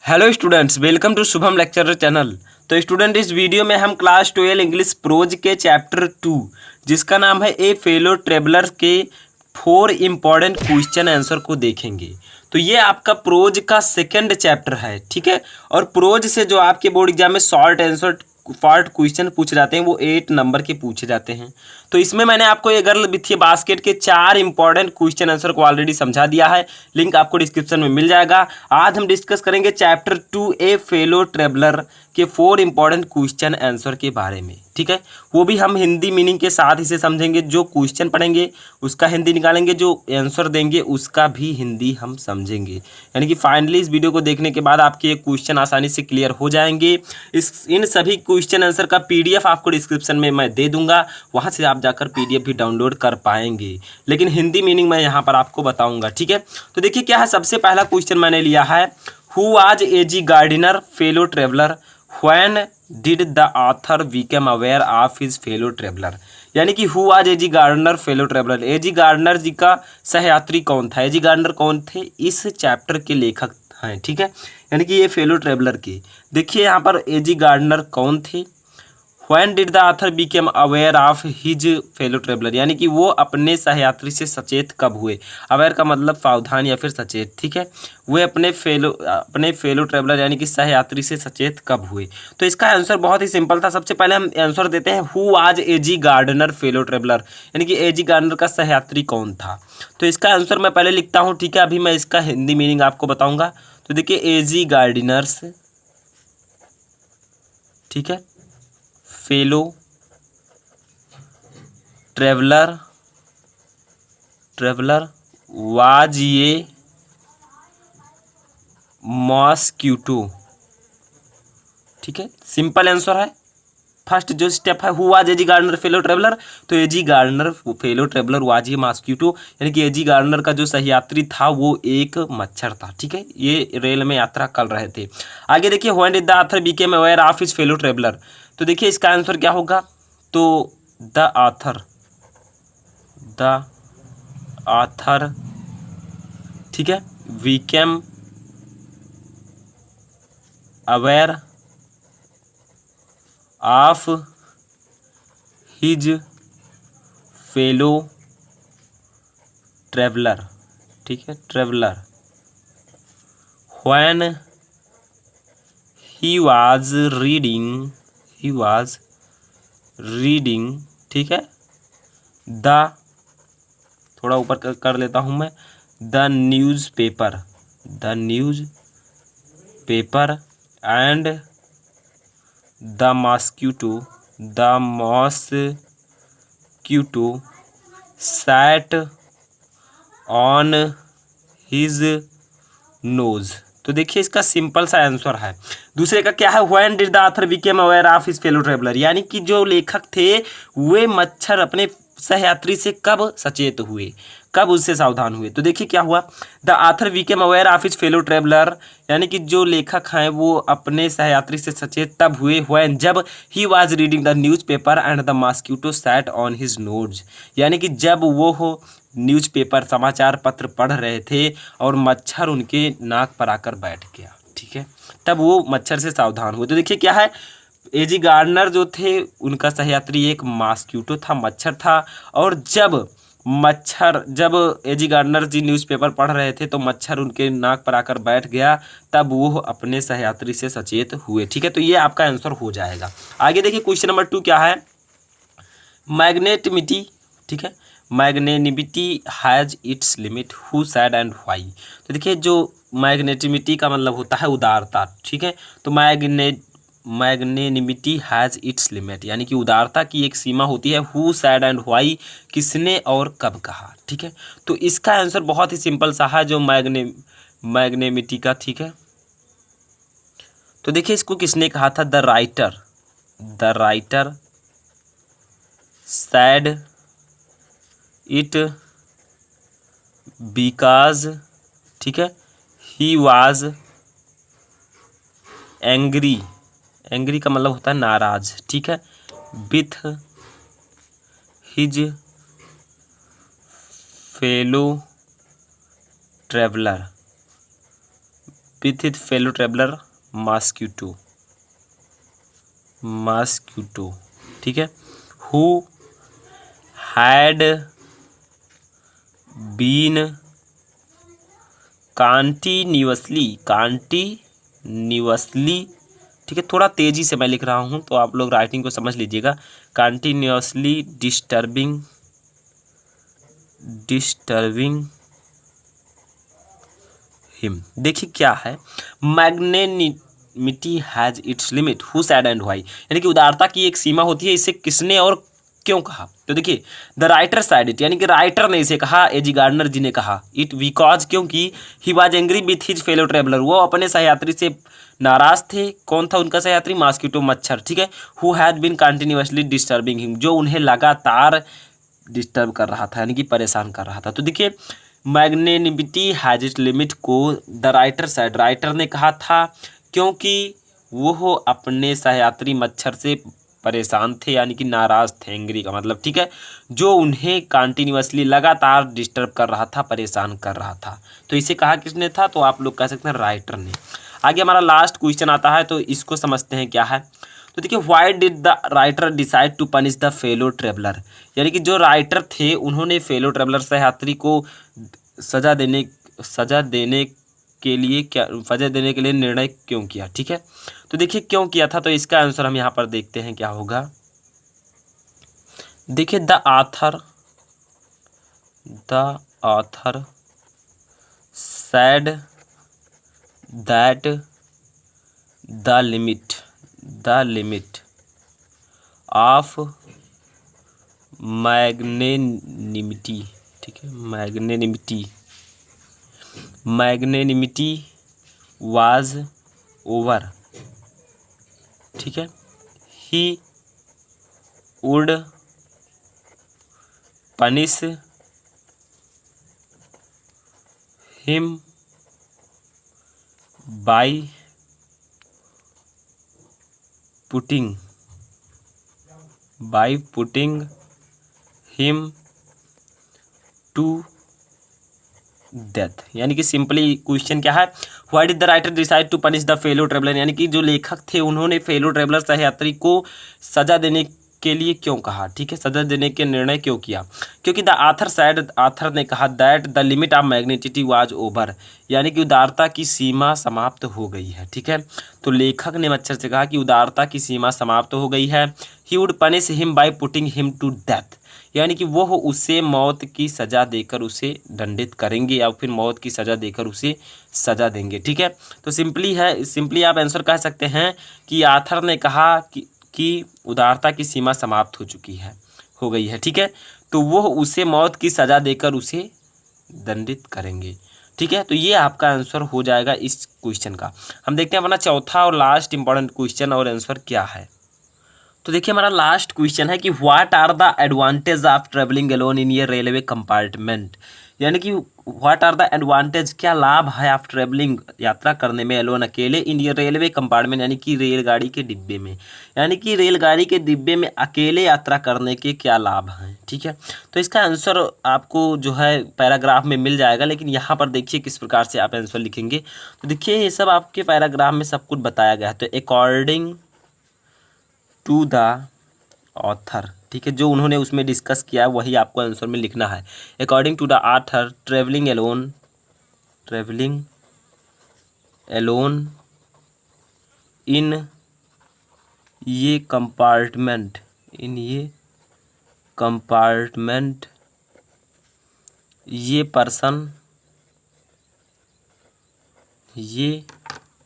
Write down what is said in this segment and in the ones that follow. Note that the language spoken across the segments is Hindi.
Hello students, welcome to Shubham lecturer channel. तो स्टूडेंट, इस वीडियो में हम क्लास 12 इंग्लिश प्रोज के चैप्टर 2 जिसका नाम है ए फेलो ट्रेवलर के 4 इम्पॉर्टेंट क्वेश्चन आंसर को देखेंगे। तो ये आपका प्रोज का सेकंड चैप्टर है, ठीक है। और प्रोज से जो आपके बोर्ड एग्जाम में शॉर्ट आंसर पार्ट क्वेश्चन पूछे जाते हैं वो 8 नंबर के पूछे जाते हैं। तो इसमें मैंने आपको ये गर्ल वित्तीय बास्केट के 4 इंपॉर्टेंट क्वेश्चन आंसर को ऑलरेडी समझा दिया है। लिंक आपको डिस्क्रिप्शन में मिल जाएगा। आज हम डिस्कस करेंगे चैप्टर 2 ए फेलो ट्रेवलर के 4 इंपॉर्टेंट क्वेश्चन आंसर के बारे में, ठीक है। वो भी हम हिंदी मीनिंग के साथ इसे समझेंगे। जो क्वेश्चन पढ़ेंगे उसका हिंदी निकालेंगे, जो आंसर देंगे उसका भी हिंदी हम समझेंगे। यानी कि फाइनली इस वीडियो को देखने के बाद आपके ये क्वेश्चन आसानी से क्लियर हो जाएंगे। इन सभी क्वेश्चन आंसर का पीडीएफ आपको डिस्क्रिप्शन में मैं दे दूंगा, वहां से आप जाकर पीडीएफ भी डाउनलोड कर पाएंगे। लेकिन हिंदी मीनिंग मैं यहाँ पर आपको बताऊंगा, ठीक है। तो देखिए क्या है, सबसे पहला क्वेश्चन मैंने लिया है, who was AG Gardiner fellow traveller when did the author become aware of his fellow traveller. यानी कि who was AG gardener fellow traveller, AG Gardner ji का सहयात्री कौन था। एजी गार्डनर कौन थे, इस चैप्टर के लेखक हैं, ठीक है। यानी कि ये फेलो ट्रेवलर के, देखिए यहाँ पर एजी गार्डनर कौन थे। When did the author became aware of his fellow traveller, यानी कि वो अपने सहयात्री से सचेत कब हुए। अवेयर का मतलब सावधान या फिर सचेत, ठीक है। वे अपने फेलो ट्रेवलर यानी कि सहयात्री से सचेत कब हुए। तो इसका आंसर बहुत ही सिंपल था। सबसे पहले हम आंसर देते हैं, who was AG gardener fellow traveller, यानी कि एजी गार्डनर का सहयात्री कौन था। तो इसका आंसर मैं पहले लिखता हूँ, ठीक है। अभी मैं इसका हिंदी मीनिंग आपको बताऊंगा। तो देखिए, एजी गार्डिनर्स, ठीक है, फेलो ट्रेवलर वाज ये मॉस्क्यूटो, ठीक है। सिंपल आंसर है। फर्स्ट जो स्टेप है, who was AG gardener fellow traveller, तो AG gardener fellow traveller was ये मॉस्क्यूटो, यानी कि एजी गार्डनर का जो सहयात्री था वो एक मच्छर था, ठीक है। ये रेल में यात्रा कर रहे थे। आगे देखिए, when did the author became aware of his fellow traveller, तो देखिए इसका आंसर क्या होगा। तो द ऑथर, ठीक है, became aware of his fellow traveller, ठीक है, traveller when he was reading, ठीक है, द, थोड़ा ऊपर कर लेता हूं मैं, the news paper and the mosquito sat on his nose. तो देखिए इसका सिंपल सा आंसर है। दूसरे का क्या है, when did the author became aware of his fellow traveller, यानी कि जो लेखक थे वे मच्छर अपने सहयात्री से कब सचेत हुए, कब उससे सावधान हुए। तो देखिए क्या हुआ, the author became aware of his fellow traveller, यानी कि जो लेखक हैं वो अपने सहयात्री से सचेत तब हुए, व्हेन, जब he was reading the newspaper and the mosquito sat on his nose, यानी कि जब वो हो न्यूज़पेपर समाचार पत्र पढ़ रहे थे और मच्छर उनके नाक पर आकर बैठ गया, ठीक है, तब वो मच्छर से सावधान हुए। तो देखिए क्या है, एजी गार्डनर जो थे उनका सहयात्री एक मॉस्क्यूटो था, मच्छर था। और जब एजी गार्डनर जी न्यूज़पेपर पढ़ रहे थे तो मच्छर उनके नाक पर आकर बैठ गया, तब वो अपने सहयात्री से सचेत हुए, ठीक है। तो ये आपका आंसर हो जाएगा। आगे देखिए क्वेश्चन नंबर 2 क्या है, मैग्नेटिमिटी, ठीक है, magnanimity has its limit, who said and why. तो देखिए जो मैग्नेटिमिटी का मतलब होता है उदारता, ठीक है। तो मैग्नेनिमिटी हैज़ इट्स लिमिट, यानी कि उदारता की एक सीमा होती है। हु सैड एंड व्हाई, किसने और कब कहा, ठीक है। तो इसका आंसर बहुत ही सिंपल सा है, जो मैग्नेनिमिटी का, ठीक है। तो देखिए इसको किसने कहा था, the writer sad it because, ठीक है, ही वाज एंग्री का मतलब होता है नाराज, ठीक है, with his fellow traveller, with his fellow traveller mosquito, mosquito, ठीक है। Who had been continuously, continuously, ठीक है, थोड़ा तेजी से मैं लिख रहा हूँ तो आप लोग राइटिंग को समझ लीजिएगा। Continuously disturbing him. देखिए क्या है, magnanimity has its limit, who said and why, यानी कि उदारता की एक सीमा होती है, इसे किसने और क्यों कहा। तो देखिए द राइटर साइड इट, यानी कि राइटर ने इसे कहा, एजी गार्डनर जी ने कहा इट बिकॉज, क्योंकि he was angry with his fellow traveller, वो अपने सहयात्री से नाराज थे। कौन था उनका सहयात्री? मॉस्क्यूटो, मच्छर, ठीक है। Who had been continuously disturbing him, जो उन्हें लगातार डिस्टर्ब कर रहा था, यानी कि परेशान कर रहा था। तो देखिए मैग्नेनिमिटी हैज इट लिमिट को द राइटर साइड, राइटर ने कहा था क्योंकि वो अपने सहयात्री मच्छर से परेशान थे, यानी कि नाराज थे, एंग्री का मतलब, ठीक है, जो उन्हें कंटिन्यूअसली लगातार डिस्टर्ब कर रहा था, परेशान कर रहा था। तो इसे कहा किसने था? तो आप लोग कह सकते हैं राइटर ने। आगे हमारा लास्ट क्वेश्चन आता है, तो इसको समझते हैं क्या है। तो देखिए why did the writer decide to punish the fellow traveller, यानी कि जो राइटर थे उन्होंने फेलो ट्रेवलर सहयात्री को सजा देने के लिए निर्णय क्यों किया, ठीक है। तो देखिए क्यों किया था, तो इसका आंसर हम यहाँ पर देखते हैं क्या होगा। देखिए the author said that the limit of magnanimity, ठीक है, मैग्नेनिमिटी was over, ठीक है। he would punish him by putting him to death, यानी कि सिंपली क्वेश्चन क्या है, why did the writer decide to punish the fellow traveller, यानी कि जो लेखक थे उन्होंने फेलो ट्रेवलर सहयात्री को सजा देने के लिए क्यों कहा, ठीक है, सजा देने के निर्णय क्यों किया। क्योंकि द आथर ने कहा that the limit of magnanimity was over, यानी कि उदारता की सीमा समाप्त हो गई है, ठीक है। तो लेखक ने मच्छर से कहा कि उदारता की सीमा समाप्त हो गई है। He would punish him by putting him to death, यानी कि वो उसे मौत की सज़ा देकर उसे दंडित करेंगे या फिर मौत की सज़ा देकर उसे सज़ा देंगे, ठीक है। तो सिंपली आप आंसर कह सकते हैं कि आथर ने कहा कि उदारता की सीमा समाप्त हो गई है, ठीक है, तो वो उसे मौत की सज़ा देकर उसे दंडित करेंगे, ठीक है। तो ये आपका आंसर हो जाएगा इस क्वेश्चन का। हम देखते हैं अपना चौथा और लास्ट इंपॉर्टेंट क्वेश्चन और आंसर क्या है। तो देखिए हमारा लास्ट क्वेश्चन है कि what are the advantage of travelling alone in ये रेलवे कंपार्टमेंट, यानी कि व्हाट आर द एडवांटेज, क्या लाभ है आप ट्रेवलिंग यात्रा करने में अलोन अकेले इन ये रेलवे कंपार्टमेंट, यानी कि रेलगाड़ी के डिब्बे में, यानी कि रेलगाड़ी के डिब्बे में अकेले यात्रा करने के क्या लाभ हैं, ठीक है। तो इसका आंसर आपको जो है पैराग्राफ में मिल जाएगा, लेकिन यहाँ पर देखिए किस प्रकार से आप आंसर लिखेंगे। तो देखिए ये सब आपके पैराग्राफ में सब कुछ बताया गया है। तो अकॉर्डिंग टू द ऑथर, ठीक है, जो उन्होंने उसमें डिस्कस किया वही आपको आंसर में लिखना है। According to the author travelling alone in ये कंपार्टमेंट ये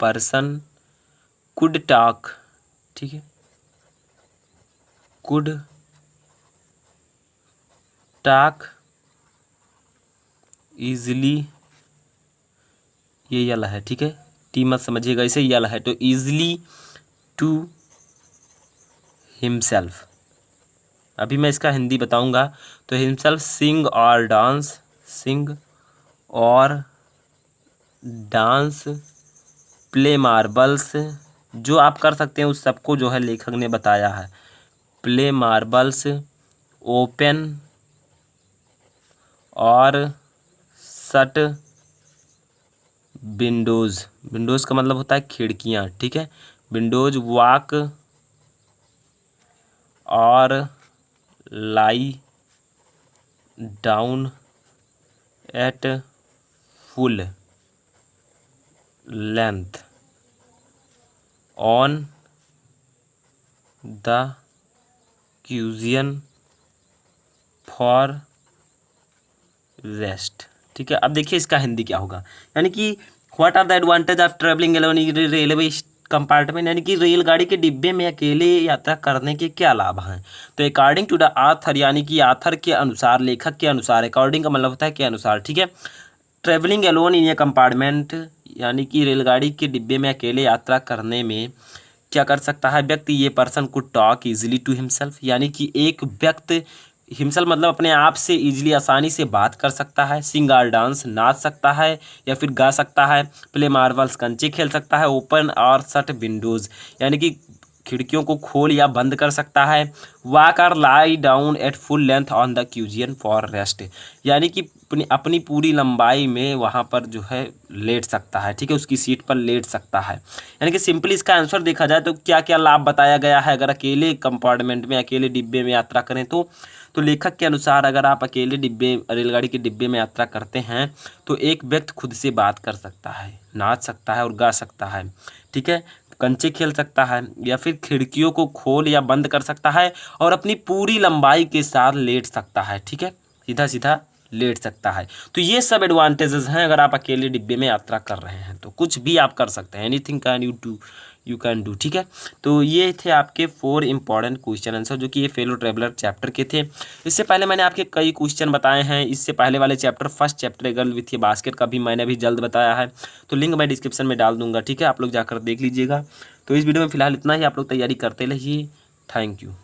पर्सन कुड टॉक, ठीक है, कुड टॉक ईजिली, ये यल है, ठीक है, टी मत समझिएगा, इसे यल है, तो ईजिली टू हिमसेल्फ। अभी मैं इसका हिंदी बताऊंगा। तो हिमसेल्फ सिंग और डांस प्ले मार्बल्स, जो आप कर सकते हैं उस सबको जो है लेखक ने बताया है। प्ले मार्बल्स, ओपन और शट विंडोज़, विंडोज़ का मतलब होता है खिड़कियाँ, ठीक है। विंडोज़ वॉक और lie down at full length on the cushion for rest, ठीक है। अब देखिए इसका हिंदी क्या होगा, यानी कि what are the advantage of travelling alone in railway compartment, यानी कि रेलगाड़ी के डिब्बे में अकेले यात्रा करने के क्या लाभ हैं। तो अकॉर्डिंग टू द आथर, यानी कि आथर के अनुसार, लेखक के अनुसार, अकॉर्डिंग का मतलब होता है के अनुसार, ठीक है। ट्रेवलिंग एलोन इन ए कंपार्टमेंट, यानी कि रेलगाड़ी के डिब्बे में अकेले यात्रा करने में क्या कर सकता है व्यक्ति, ये person could talk easily to himself, यानी कि एक व्यक्ति हिमसेल्फ मतलब अपने आप से इजीली आसानी से बात कर सकता है, सिंग और डांस नाच सकता है या फिर गा सकता है, प्ले मार्बल्स कंचे खेल सकता है, ओपन और शट विंडोज़, यानी कि खिड़कियों को खोल या बंद कर सकता है, वॉक और lie down at full length on the cushion for rest, यानी कि अपनी पूरी लंबाई में वहाँ पर जो है लेट सकता है, ठीक है, उसकी सीट पर लेट सकता है। यानी कि सिंपली इसका आंसर देखा जाए तो क्या क्या लाभ बताया गया है अगर अकेले कंपार्टमेंट में, अकेले डिब्बे में यात्रा करें तो लेखक के अनुसार अगर आप अकेले डिब्बे, रेलगाड़ी के डिब्बे में यात्रा करते हैं तो एक व्यक्ति खुद से बात कर सकता है, नाच सकता है और गा सकता है, ठीक है, कंचे खेल सकता है या फिर खिड़कियों को खोल या बंद कर सकता है और अपनी पूरी लंबाई के साथ लेट सकता है, ठीक है, सीधा सीधा लेट सकता है। तो ये सब एडवांटेजेस हैं अगर आप अकेले डिब्बे में यात्रा कर रहे हैं तो कुछ भी आप कर सकते हैं, एनीथिंग यू कैन डू, ठीक है। तो ये थे आपके 4 इंपॉर्टेंट क्वेश्चन आंसर जो कि ये फेलो ट्रेवलर चैप्टर के थे। इससे पहले मैंने आपके कई क्वेश्चन बताए हैं, इससे पहले वाले chapter first chapter girl with A basket का भी मैंने अभी जल्द बताया है, तो लिंक मैं डिस्क्रिप्शन में डाल दूंगा, ठीक है, आप लोग जाकर देख लीजिएगा। तो इस वीडियो में फिलहाल इतना ही, आप लोग तैयारी करते रहिए, थैंक यू।